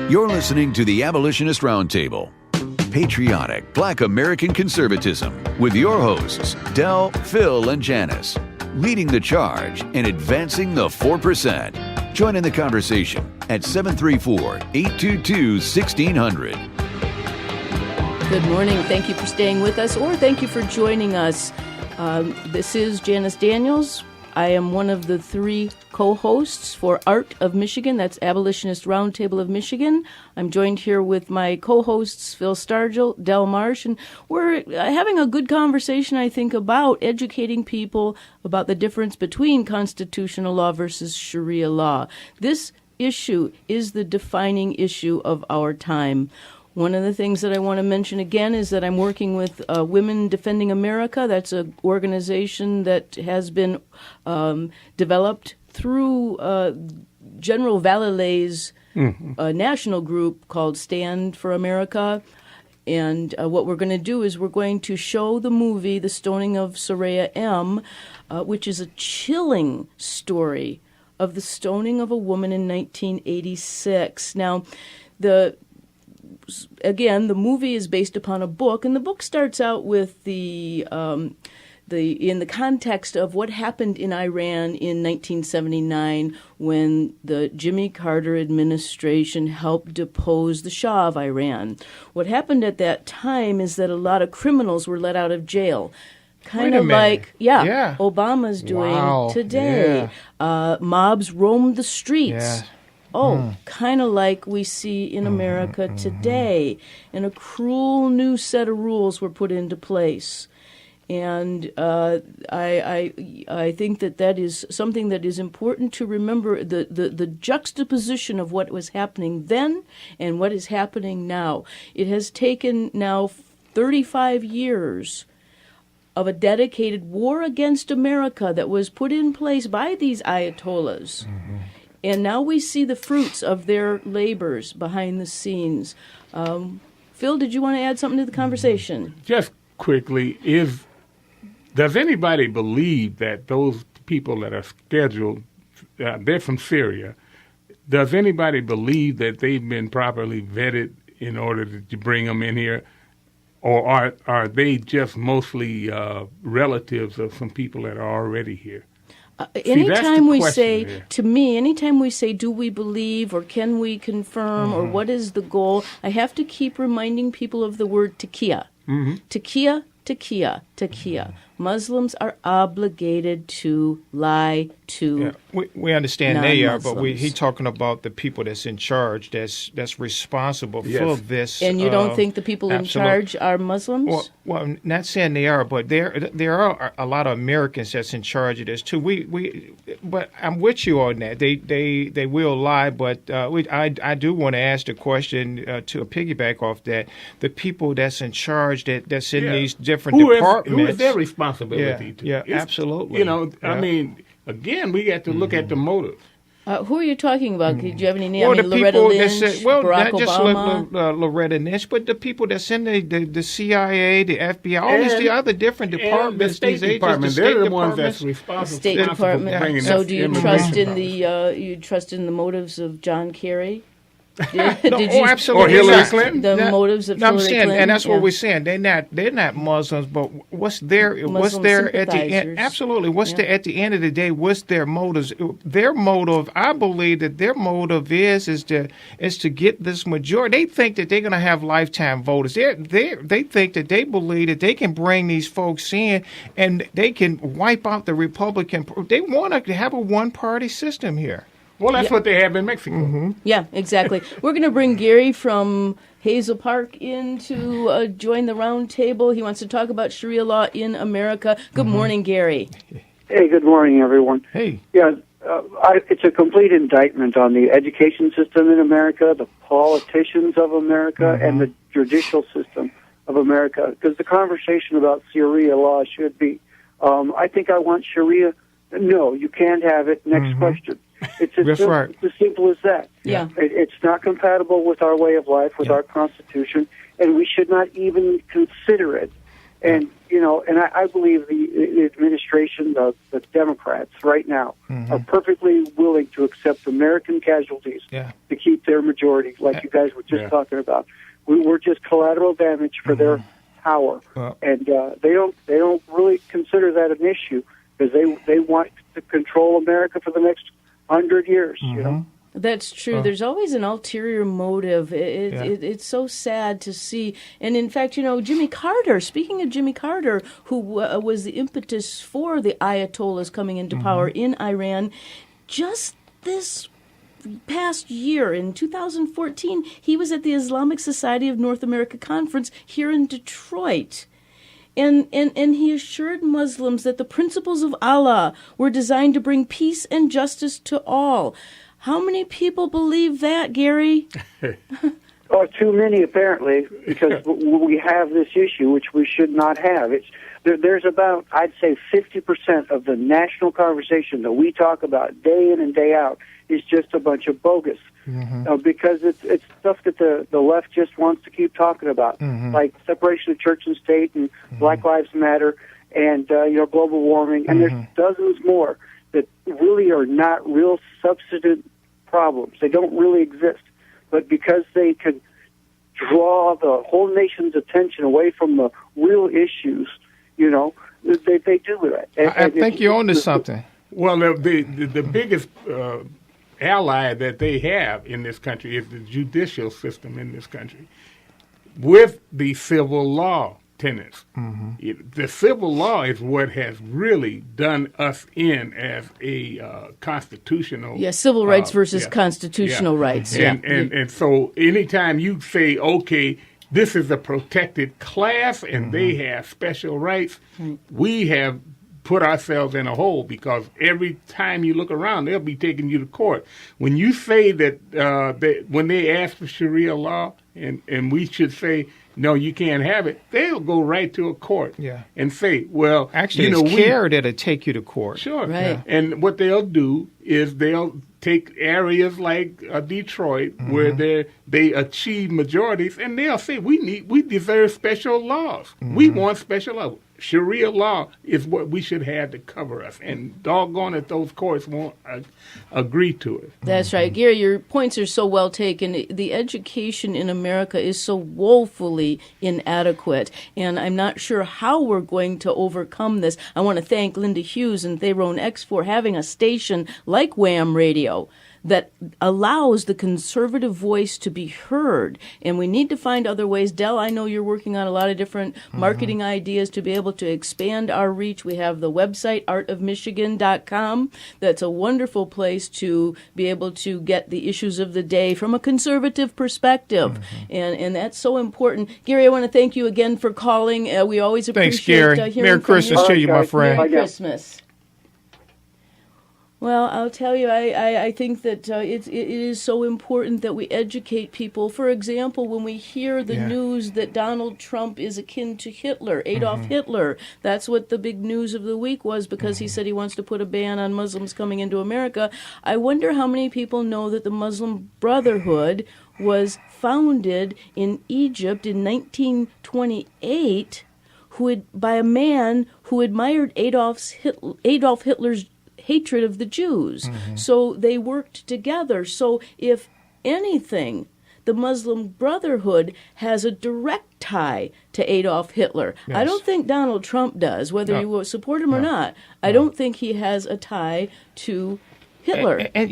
You're listening to the Abolitionist Round Table, patriotic Black American conservatism, with your hosts, Del, Phil, and Janice, leading the charge and advancing the 4%. Join in the conversation at 734-822-1600. Good morning. Thank you for staying with us, or thank you for joining us. This is Janice Daniels. I am one of the three co-hosts for Art of Michigan. That's Abolitionist Round Table of Michigan. I'm joined here with my co-hosts, Phil Stargell, Del Marsh, and we're having a good conversation, I think, about educating people about the difference between constitutional law versus Sharia law. This issue is the defining issue of our time. One of the things that I want to mention again is that I'm working with Women Defending America. That's an organization that has been developed through General Vallely's national group called Stand for America. And what we're going to do is we're going to show the movie, The Stoning of Soraya M., which is a chilling story of the stoning of a woman in 1986. Now, the movie is based upon a book, and the book starts out with in the context of what happened in Iran in 1979 when the Jimmy Carter administration helped depose the Shah of Iran. What happened at that time is that a lot of criminals were let out of jail. Kind of like, Obama's doing today. Yeah. Mobs roamed the streets. Yeah. Kind of like we see in America today. And a cruel new set of rules were put into place. And I think that is something that is important to remember, the juxtaposition of what was happening then and what is happening now. It has taken now 35 years of a dedicated war against America that was put in place by these ayatollahs. And now we see the fruits of their labors behind the scenes. Phil, did you want to add something to the conversation? Just quickly, does anybody believe that those people that are scheduled, they're from Syria, does anybody believe that they've been properly vetted in order to bring them in here? Or are they just mostly relatives of some people that are already here? Anytime we say, do we believe or can we confirm or what is the goal, I have to keep reminding people of the word taqiyya. Taqiyya, taqiyya, taqiyya. Muslims are obligated to lie to we understand they are, but he's talking about the people that's in charge, that's responsible for this. And you don't think the people in charge are Muslims? Well, not saying they are, but there are a lot of Americans that's in charge of this too. But I'm with you on that. They will lie, but I do want to ask the question to piggyback off that. The people that's in charge, that's in these different departments. Who is their responsibility? Yeah, absolutely. I mean, again, we got to look at the motive. Who are you talking about? Do you have any names? Well, the Loretta people Lynch, Barack not just Obama? Loretta Lynch, but the people that's in the CIA, the FBI, all these other different departments. The State Department, they're the ones that's responsible. State Department. So, do you trust in the motives of John Kerry? Absolutely. Or Hillary Clinton. The motives of Hillary Clinton. And that's what we're saying. They're not Muslims, but what's there at the end? Absolutely. There at the end of the day? What's their motives? Their motive, I believe that their motive is to get this majority. They think that they're going to have lifetime voters. They think that they believe that they can bring these folks in and they can wipe out the Republican. They want to have a one-party system here. Well, that's what they have in Mexico. Yeah, exactly. We're going to bring Gary from Hazel Park in to join the round table. He wants to talk about Sharia law in America. Good morning, Gary. Hey, good morning, everyone. Hey. Yeah, it's a complete indictment on the education system in America, the politicians of America, and the judicial system of America. Because the conversation about Sharia law should be, I think I want Sharia. No, you can't have it. Next question. It's as simple as that. Yeah. It's not compatible with our way of life, with our Constitution, and we should not even consider it And, and I believe the administration, the Democrats right now, are perfectly willing to accept American casualties to keep their majority, like you guys were just talking about. We're just collateral damage for their power. And they don't really consider that an issue because they want to control America for the next 100 years, That's true. There's always an ulterior motive. It's so sad to see. And in fact, Jimmy Carter, speaking of Jimmy Carter, who was the impetus for the Ayatollahs coming into power in Iran, just this past year, in 2014, he was at the Islamic Society of North America Conference here in Detroit. And he assured Muslims that the principles of Allah were designed to bring peace and justice to all. How many people believe that, Gary? Oh, too many, apparently, because we have this issue, which we should not have. There's about, I'd say, 50% of the national conversation that we talk about day in and day out is just a bunch of bogus. Because it's stuff that the left just wants to keep talking about, like separation of church and state and Black Lives Matter and global warming. And there's dozens more that really are not real substantive problems. They don't really exist. But because they can draw the whole nation's attention away from the real issues, they do that. I think you're onto something. Well, the biggest ally that they have in this country is the judicial system in this country, with the civil law tenets. The civil law is what has really done us in as a constitutional... civil rights versus constitutional rights. And so anytime you say, okay, this is a protected class and they have special rights, we have put ourselves in a hole, because every time you look around, they'll be taking you to court. When you say that when they ask for Sharia law and we should say, no, you can't have it, they'll go right to a court and say, well, actually, it's care that'll take you to court. Sure. Right. Yeah. And what they'll do is they'll take areas like Detroit where they achieve majorities, and they'll say, we deserve special laws. We want special laws. Sharia law is what we should have to cover us, and doggone it, those courts won't agree to it. That's right. Gary, your points are so well taken. The education in America is so woefully inadequate, and I'm not sure how we're going to overcome this. I want to thank Linda Hughes and Theron X for having a station like Wham Radio that allows the conservative voice to be heard. And we need to find other ways. Del, I know you're working on a lot of different marketing ideas to be able to expand our reach. We have the website, artofmichigan.com. That's a wonderful place to be able to get the issues of the day from a conservative perspective. And that's so important. Gary, I want to thank you again for calling. We always appreciate Thanks, Gary. hearing Merry Christmas to you, my friend. Merry Christmas. Well, I'll tell you, I think that it is so important that we educate people. For example, when we hear the news that Donald Trump is akin to Hitler, Adolf Hitler, that's what the big news of the week was, because he said he wants to put a ban on Muslims coming into America. I wonder how many people know that the Muslim Brotherhood was founded in Egypt in 1928 by a man who admired Adolf Hitler's hatred of the Jews. So they worked together. So if anything, the Muslim Brotherhood has a direct tie to Adolf Hitler. Yes. I don't think Donald Trump does, whether you support him or not. I don't think he has a tie to Hitler. And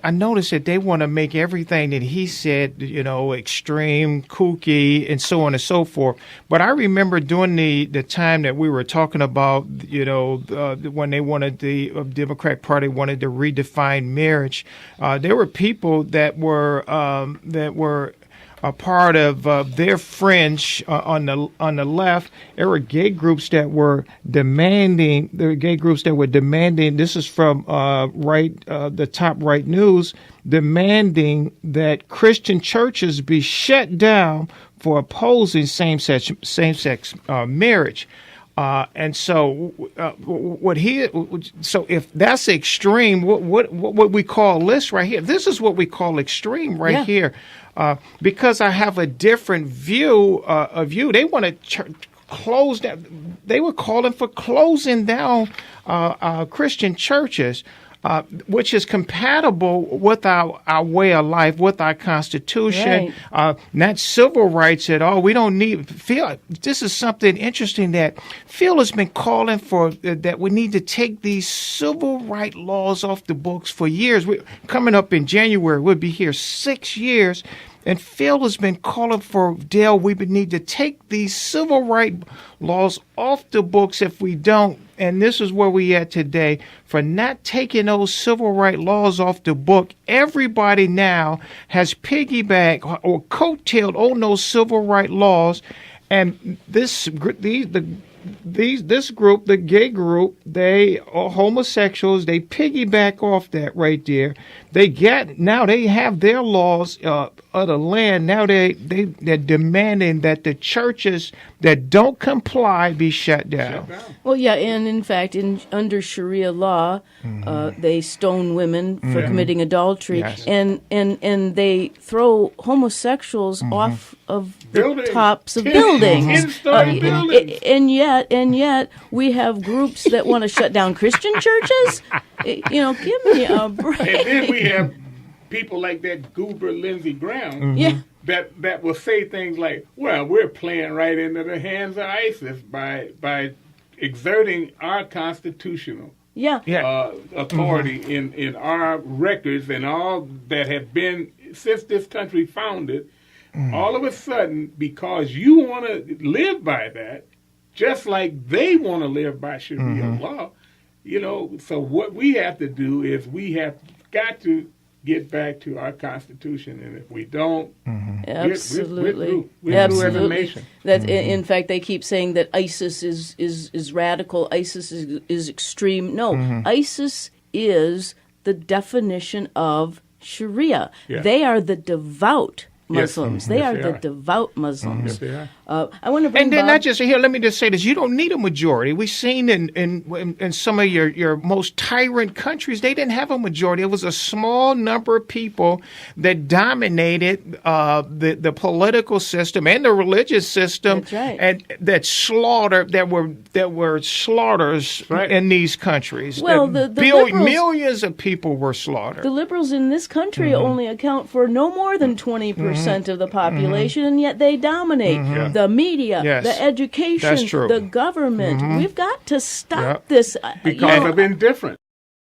I noticed that they want to make everything that he said, extreme, kooky, and so on and so forth. But I remember during the time that we were talking about, when they wanted the Democratic Party wanted to redefine marriage, there were people that were a part of their fringe on the left. There were gay groups that were demanding. This is from the Top Right News, demanding that Christian churches be shut down for opposing same-sex marriage. And so, so if that's extreme, what we call this right here? This is what we call extreme right here. Because I have a different view of you. They want to close down. They were calling for closing down Christian churches. Which is compatible with our way of life, with our Constitution, not civil rights at all. We don't need Phil. This is something interesting that Phil has been calling for, that we need to take these civil right laws off the books for years. Coming up in January, we'll be here 6 years. And Phil has been calling for, Dale, we would need to take these civil right laws off the books if we don't. And this is where we at today. For not taking those civil right laws off the book, everybody now has piggybacked or coattailed on those civil right laws. And this group, the gay group, they are homosexuals. They piggyback off that right there. They have their laws of the land. Now they're demanding that the churches that don't comply be shut down. Well, yeah, and in fact, under Sharia law, they stone women for committing adultery, and they throw homosexuals off of the tops of buildings. And yet we have groups that want to shut down Christian churches. Give me a break. And then we have people like that goober Lindsey Graham that will say things like, well, we're playing right into the hands of ISIS by exerting our constitutional authority in our records and all that have been since this country founded. All of a sudden, because you want to live by that, just like they want to live by Sharia law, so what we have to do is we have got to get back to our Constitution, and if we don't, absolutely, we're through as a nation. That in fact, they keep saying that ISIS is radical. ISIS is extreme. No, ISIS is the definition of Sharia. Yeah. They are the devout Muslims. They are the devout Muslims. Yes, they are. I want to bring and then not just here. Let me just say this: you don't need a majority. We've seen in some of your most tyrant countries, they didn't have a majority. It was a small number of people that dominated the political system and the religious system. That's right. And that were slaughters in these countries. Well, the liberals, millions of people were slaughtered. The liberals in this country only account for no more than 20% of the population, and yet they dominate. The media, the education, the government. We've got to stop this. Because of indifference.